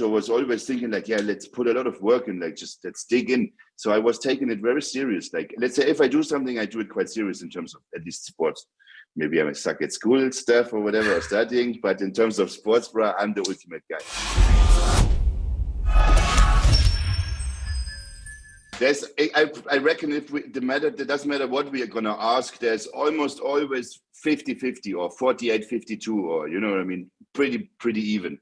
sports, I was always thinking like, yeah, let's put a lot of work in, like, just let's dig in. So I was taking it very serious. Like, let's say if I do something, I do it quite serious in terms of at least sports. Maybe I suck at school stuff or whatever, or studying, but in terms of sports, bro, I'm the ultimate guy. I reckon if it doesn't matter what we are going to ask, there's almost always 50-50 or 48-52, or, you know what I mean? Pretty even.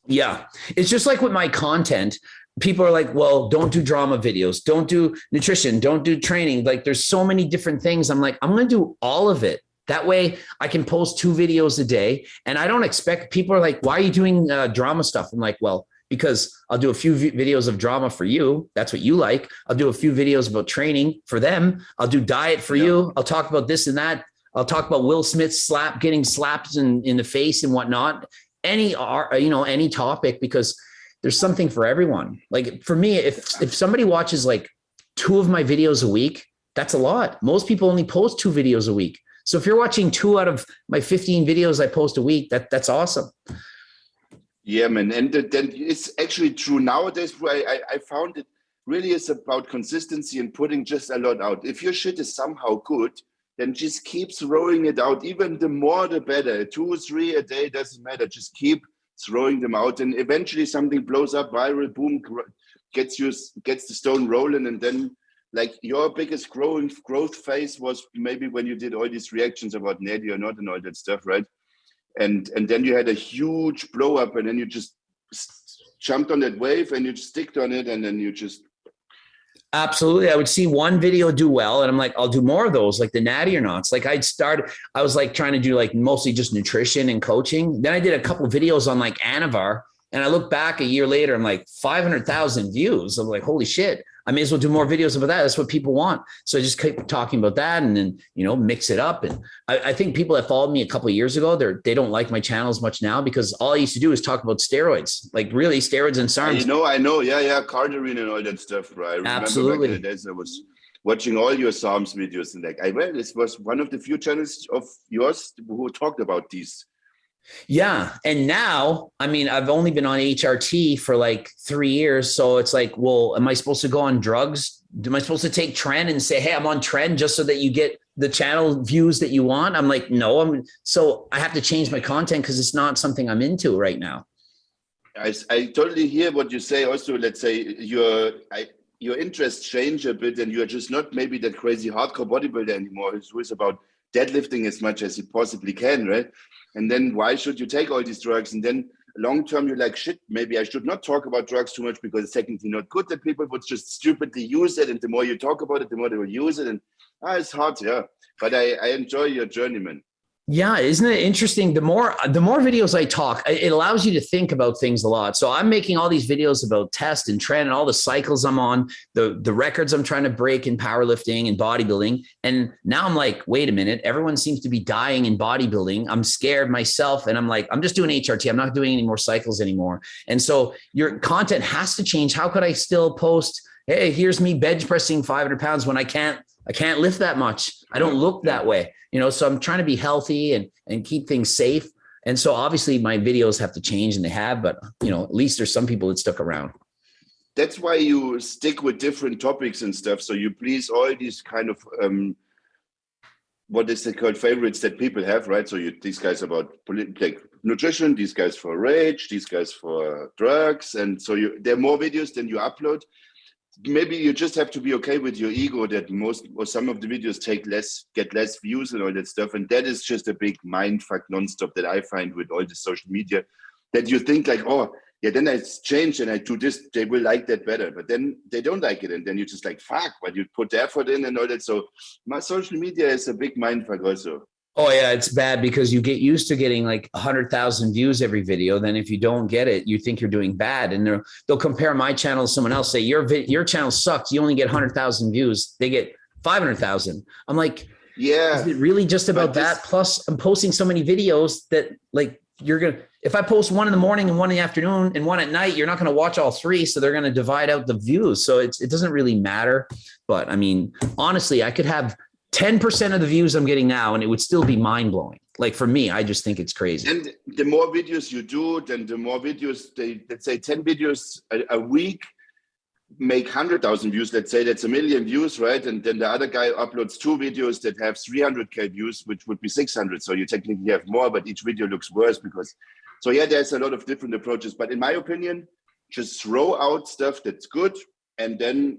Yeah. It's just like with my content, people are like, well, don't do drama videos, don't do nutrition, don't do training. Like there's so many different things. I'm like, I'm going to do all of it. That way I can post 2 videos a day. And I don't expect, people are like, why are you doing drama stuff? I'm like, well, because I'll do a few videos of drama for you. That's what you like. I'll do a few videos about training for them. I'll do diet for you. I'll talk about this and that. I'll talk about Will Smith getting slapped in the face and whatnot. Any topic, because there's something for everyone. Like for me, if somebody watches like 2 of my videos a week, that's a lot. Most people only post 2 videos a week. So if you're watching 2 out of my 15 videos I post a week, that's awesome. Yeah, man. And then it's actually true nowadays. I found it really is about consistency and putting just a lot out. If your shit is somehow good, then just keep throwing it out. Even the more, the better. 2 or 3 a day, doesn't matter. Just keep throwing them out. And eventually something blows up viral, boom, gets the stone rolling. And then like your biggest growth phase was maybe when you did all these reactions about Nelly or not and all that stuff, right? And then you had a huge blow up, and then you just jumped on that wave and you just sticked on it, and then you just. Absolutely. I would see one video do well, and I'm like, I'll do more of those, like the Natty or Nots. Like I was like trying to do like mostly just nutrition and coaching. Then I did a couple of videos on like Anavar, and I look back a year later, I'm like 500,000 views. I'm like, holy shit. I may as well do more videos about that. That's what people want. So I just keep talking about that and then, mix it up. And I think people that followed me a couple of years ago, they don't like my channel as much now, because all I used to do is talk about steroids, like really steroids and SARMs. I know. Yeah. Cardarine and all that stuff, right? I remember Absolutely. back in the days I was watching all your SARMs videos, and like, this was one of the few channels of yours who talked about these. Yeah. And now, I mean, I've only been on HRT for like 3 years. So it's like, well, am I supposed to go on drugs? Am I supposed to take Tren and say, hey, I'm on Tren just so that you get the channel views that you want? I'm like, no, so I have to change my content because it's not something I'm into right now. I totally hear what you say. Also, let's say your interests change a bit, and you're just not maybe that crazy hardcore bodybuilder anymore who is about deadlifting as much as you possibly can, right? And then why should you take all these drugs? And then long term, you're like, shit, maybe I should not talk about drugs too much because it's technically not good, that people would just stupidly use it. And the more you talk about it, the more they will use it. And it's hard, yeah. But I enjoy your journey, man. Yeah, isn't it interesting? The more videos I talk, it allows you to think about things a lot. So I'm making all these videos about test and trend and all the cycles I'm on, the records I'm trying to break in powerlifting and bodybuilding. And now I'm like, wait a minute, everyone seems to be dying in bodybuilding. I'm scared myself. And I'm like, I'm just doing HRT. I'm not doing any more cycles anymore. And so your content has to change. How could I still post, hey, here's me bench pressing 500 pounds when I can't lift that much. I don't look that way. So I'm trying to be healthy and keep things safe. And so obviously my videos have to change, and they have, but at least there's some people that stuck around. That's why you stick with different topics and stuff. So you please all these kind of, what is it called, favorites that people have, right? So these guys about like nutrition, these guys for rage, these guys for drugs. And so there are more videos than you upload. Maybe you just have to be okay with your ego that most or some of the videos get less views and all that stuff. And that is just a big mind fuck nonstop that I find with all the social media, that you think like, oh yeah, then I change and I do this, they will like that better. But then they don't like it. And then you're just like, fuck, but you put the effort in and all that. So my social media is a big mind fuck also. Oh yeah, it's bad because you get used to getting like 100,000 views every video. Then if you don't get it, you think you're doing bad, and they'll compare my channel to someone else. Say your channel sucks. You only get 100,000 views. They get 500,000. I'm like, yeah, is it really just about that? Plus, I'm posting so many videos that like if I post one in the morning and one in the afternoon and one at night, you're not gonna watch all 3, so they're gonna divide out the views. So it doesn't really matter. But I mean, honestly, I could have 10% of the views I'm getting now, and it would still be mind blowing. Like for me, I just think it's crazy. And the more videos you do, then the more videos, let's say 10 videos a week make 100,000 views. Let's say that's 1 million views, right? And then the other guy uploads 2 videos that have 300K views, which would be 600. So you technically have more, but each video looks worse because, so yeah, there's a lot of different approaches. But in my opinion, just throw out stuff that's good, and then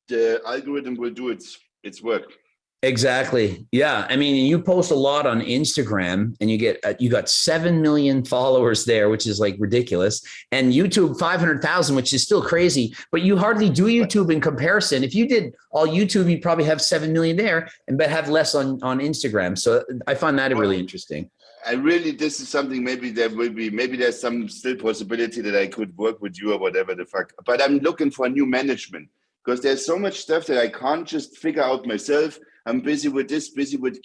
the algorithm will do its work. Exactly. Yeah. I mean, you post a lot on Instagram and you got 7 million followers there, which is like ridiculous. And YouTube 500,000, which is still crazy, but you hardly do YouTube in comparison. If you did all YouTube, you'd probably have 7 million there but have less on Instagram. So I find that really interesting. This is something, maybe there's some still possibility that I could work with you or whatever the fuck, but I'm looking for new management because there's so much stuff that I can't just figure out myself. I'm busy with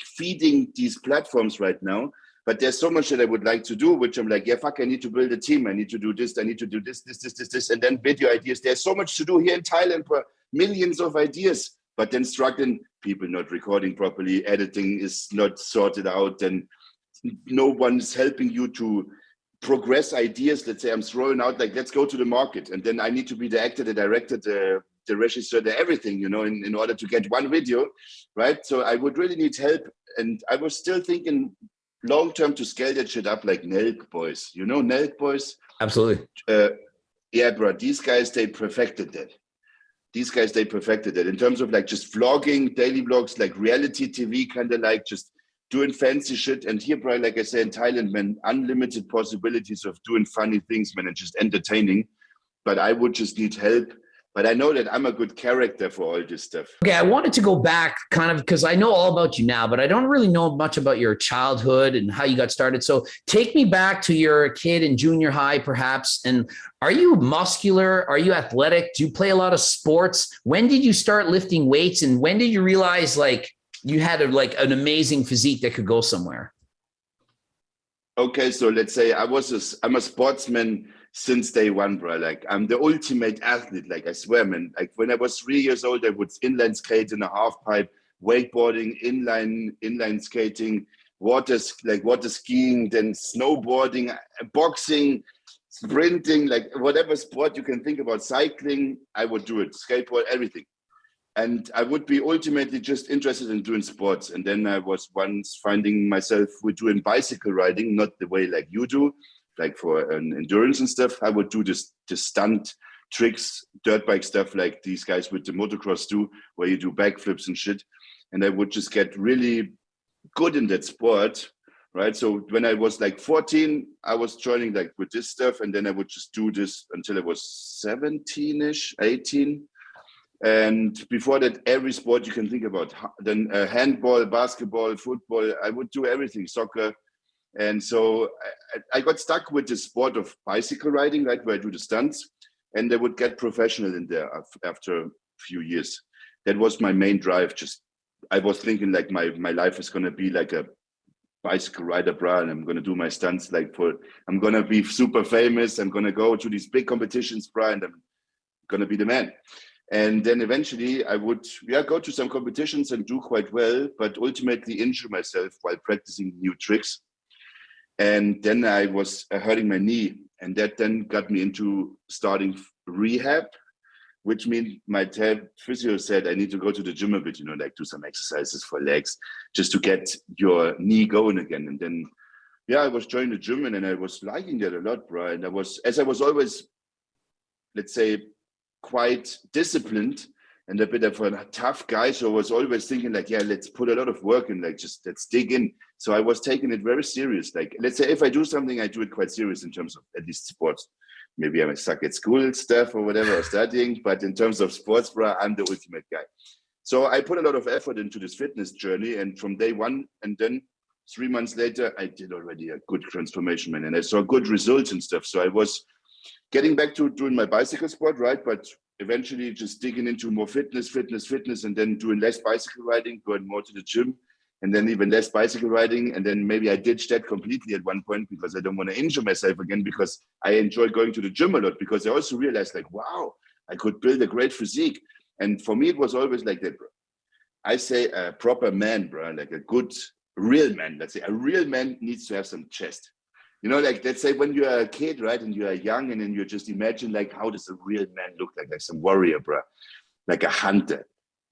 feeding these platforms right now, but there's so much that I would like to do, which I'm like, yeah, fuck, I need to build a team. I need to do this. I need to do this, and then video ideas. There's so much to do here in Thailand, for millions of ideas, but then struggling, people not recording properly, editing is not sorted out, and no one's helping you to progress ideas. Let's say I'm throwing out, like, let's go to the market. And then I need to be the actor, the director, the regisseur, the everything, in order to get one video, right? So I would really need help. And I was still thinking long-term to scale that shit up, like Nelk Boys. Nelk Boys? Absolutely. Yeah, bro, these guys, they perfected that. In terms of like just vlogging, daily vlogs, like reality TV, kind of like just doing fancy shit. And here, bro, like I say, in Thailand, man, unlimited possibilities of doing funny things, man, and just entertaining. But I would just need help. But I know that I'm a good character for all this stuff. Okay, I wanted to go back kind of because I know all about you now, but I don't really know much about your childhood and how you got started. So take me back to your kid in junior high, perhaps. And are you muscular? Are you athletic? Do you play a lot of sports? When did you start lifting weights? And when did you realize like you had an amazing physique that could go somewhere? Okay, so let's say I'm a sportsman since day one, bro. Like, I'm the ultimate athlete. Like, I swear, man. Like, when I was 3 years old, I would inline skate in a half pipe, wakeboarding, inline skating, water skiing, then snowboarding, boxing, sprinting, like whatever sport you can think about, cycling, I would do it. Skateboard, everything. And I would be ultimately just interested in doing sports. And then I was once finding myself with doing bicycle riding, not the way like you do, like for an endurance and stuff. I would do the stunt tricks, dirt bike stuff like these guys with the motocross do, where you do backflips and shit. And I would just get really good in that sport, right? So when I was like 14, I was joining like with this stuff. And then I would just do this until I was 17-ish, 18. And before that, every sport you can think about. Then handball, basketball, football, I would do everything, soccer. And so I got stuck with the sport of bicycle riding, right, where I do the stunts. And I would get professional in there after a few years. That was my main drive. I was thinking like my life is going to be like a bicycle rider, bro, and I'm going to do my stunts I'm going to be super famous. I'm going to go to these big competitions, bro, and I'm going to be the man. And then eventually I would go to some competitions and do quite well, but ultimately injure myself while practicing new tricks. And then I was hurting my knee, and that then got me into starting rehab, which means my physio said I need to go to the gym a bit, like do some exercises for legs just to get your knee going again. And then, I was joining the gym, and then I was liking that a lot, bro. And I was always, let's say, quite disciplined and a bit of a tough guy. So I was always thinking like, let's put a lot of work in, like, just let's dig in. So I was taking it very serious. Like, let's say if I do something, I do it quite serious in terms of at least sports. Maybe I suck at school stuff or whatever, or studying, but in terms of sports, bro, I'm the ultimate guy. So I put a lot of effort into this fitness journey, and from day one, and then 3 months later, I did already a good transformation, man, and I saw good results and stuff. So I was getting back to doing my bicycle sport, right? But eventually just digging into more fitness, and then doing less bicycle riding, going more to the gym, and then even less bicycle riding. And then maybe I ditched that completely at one point because I don't want to injure myself again, because I enjoy going to the gym a lot, because I also realized like, wow, I could build a great physique. And for me, it was always like that, bro. I say a proper man, bro, like a good real man, let's say, a real man needs to have some chest. You know, like, let's say when you're a kid, right, and you are young, and then you just imagine, like, how does a real man look like some warrior, bro, like a hunter.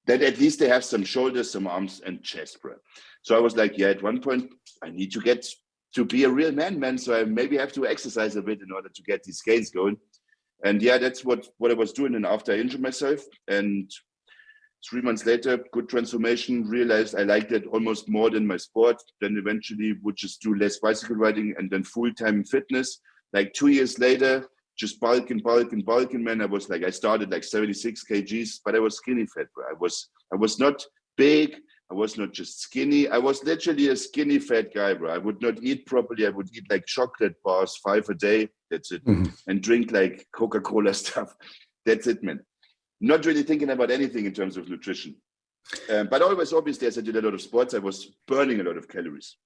That at least they have some shoulders, some arms, and chest, bro. So I was like, yeah, at one point, I need to get to be a real man. So I maybe have to exercise a bit in order to get these gains going. And yeah, that's what I was doing. And after I injured myself, and 3 months later, good transformation, realized I liked it almost more than my sport. Then eventually would just do less bicycle riding and then full-time fitness. Like 2 years later, just bulking, man. I started like 76 kgs, but I was skinny fat, bro. I was not big. I was not just skinny. I was literally a skinny fat guy, bro. I would not eat properly. I would eat like chocolate bars, 5 a day. That's it. And drink like Coca-Cola stuff. That's it, man. Not really thinking about anything in terms of nutrition. But always, obviously, as I did a lot of sports, I was burning a lot of calories.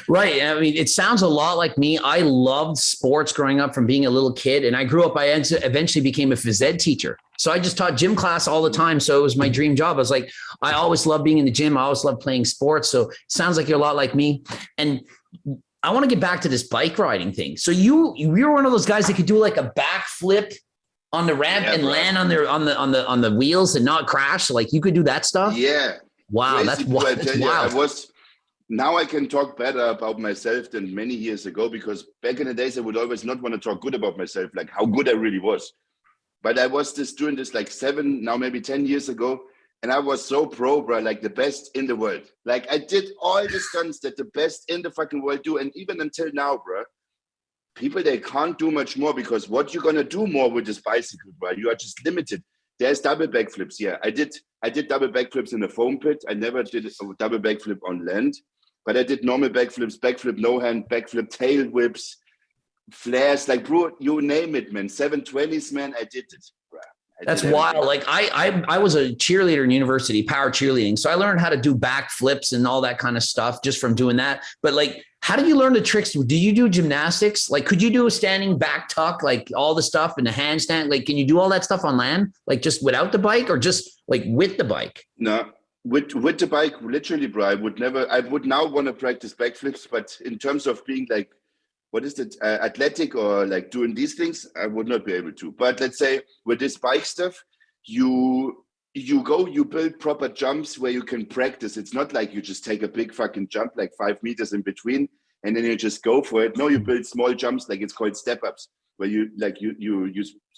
Right. I mean, it sounds a lot like me. I loved sports growing up from being a little kid. And I grew up, I eventually became a phys ed teacher. So I just taught gym class all the time. So it was my dream job. I was like, I always loved being in the gym. I always loved playing sports. So it sounds like you're a lot like me. And I want to get back to this bike riding thing. So you were one of those guys that could do like a backflip on the ramp and land on the wheels and not crash. Like you could do that stuff. Yeah. Wow. Crazy, That's wild. That's wild. Now I can talk better about myself than many years ago, because back in the days, I would always not want to talk good about myself, like how good I really was. But I was doing this like 7, now maybe 10 years ago. And I was so pro, bro, like the best in the world. Like I did all the stunts that the best in the fucking world do. And even until now, bro, people, they can't do much more, because what you're going to do more with this bicycle, bro, you are just limited. There's double backflips. Yeah, I did double backflips in the foam pit. I never did a double backflip on land, but I did normal backflips, backflip no hand, backflip tail whips, flares, like, bro, you name it, man. 720s, man, I did it, bro. That's wild. Like I was a cheerleader in university, power cheerleading. So I learned how to do backflips and all that kind of stuff just from doing that. But like, how did you learn the tricks? Do you do gymnastics? Like, could you do a standing back tuck, like all the stuff and the handstand? Like, can you do all that stuff on land? Like just without the bike, or just like with the bike? No, with the bike, literally, bro. I would now want to practice backflips, but in terms of being like, what is it, athletic or like doing these things, I would not be able to. But let's say with this bike stuff, you build proper jumps where you can practice. It's not like you just take a big fucking jump, like 5 meters in between, and then you just go for it. No, you build small jumps, like it's called step ups, where you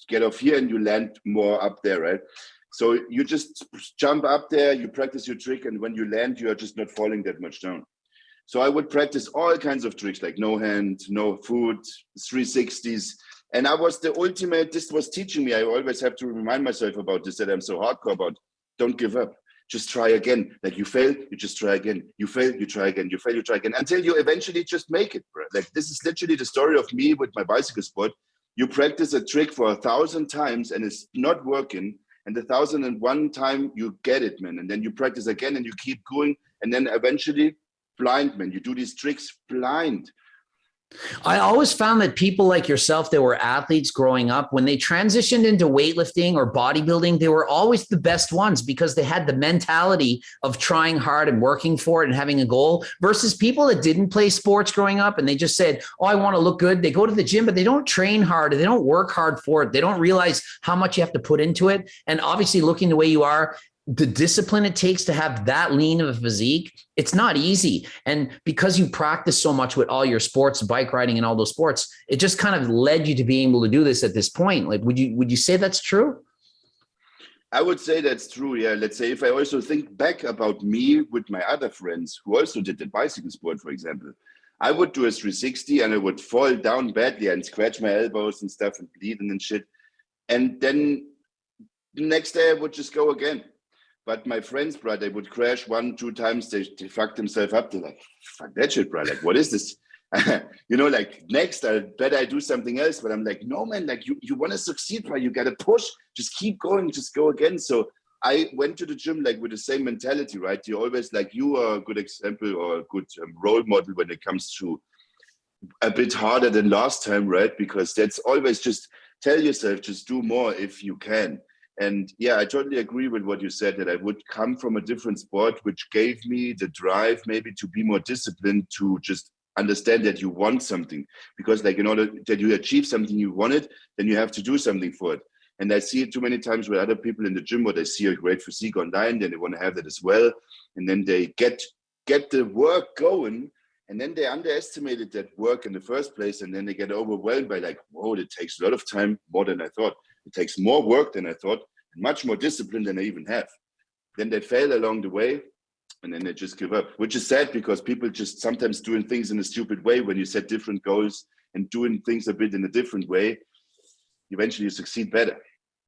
get off here and you land more up there, right? So you just jump up there, you practice your trick, and when you land, you are just not falling that much down. So I would practice all kinds of tricks, like no hand, no foot, 360s. And I was the ultimate, this was teaching me. I always have to remind myself about this, that I'm so hardcore about. Don't give up. Just try again. Like you fail, you just try again. You fail, you try again. You fail, you try again, until you eventually just make it, bro. Like this is literally the story of me with my bicycle sport. You practice a trick for 1,000 times and it's not working. And the 1,001 time you get it, man. And then you practice again and you keep going. And then eventually, blind, man. You do these tricks blind. I always found that people like yourself that were athletes growing up, when they transitioned into weightlifting or bodybuilding, they were always the best ones, because they had the mentality of trying hard and working for it and having a goal, versus people that didn't play sports growing up and they just said, oh, I want to look good. They go to the gym, but they don't train hard. They don't work hard for it. They don't realize how much you have to put into it. And obviously, looking the way you are, the discipline it takes to have that lean of a physique, it's not easy. And because you practice so much with all your sports, bike riding and all those sports, it just kind of led you to being able to do this at this point. Like, would you say that's true? I would say that's true. Yeah. Let's say if I also think back about me with my other friends who also did the bicycle sport, for example, I would do a 360 and I would fall down badly and scratch my elbows and stuff and bleed and shit. And then the next day I would just go again. But my friends, bro, they would crash 1-2 times. They fucked themselves up. They're like, fuck that shit, bro. Like, what is this? Like next, I bet I do something else. But I'm like, no, man, like you want to succeed, bro. You got to push. Just keep going. Just go again. So I went to the gym like with the same mentality, right? You always, like, you are a good example or a good role model when it comes to a bit harder than last time, right? Because that's always, just tell yourself, just do more if you can. And yeah, I totally agree with what you said, that I would come from a different sport, which gave me the drive maybe to be more disciplined, to just understand that you want something. Because like in order that you achieve something you wanted, then you have to do something for it. And I see it too many times with other people in the gym, where they see a great physique online, then they want to have that as well. And then they get the work going, and then they underestimated that work in the first place. And then they get overwhelmed by like, whoa, it takes a lot of time, more than I thought. It takes more work than I thought, and much more discipline than I even have. Then they fail along the way, and then they just give up, which is sad, because people just sometimes doing things in a stupid way. When you set different goals and doing things a bit in a different way, eventually you succeed better.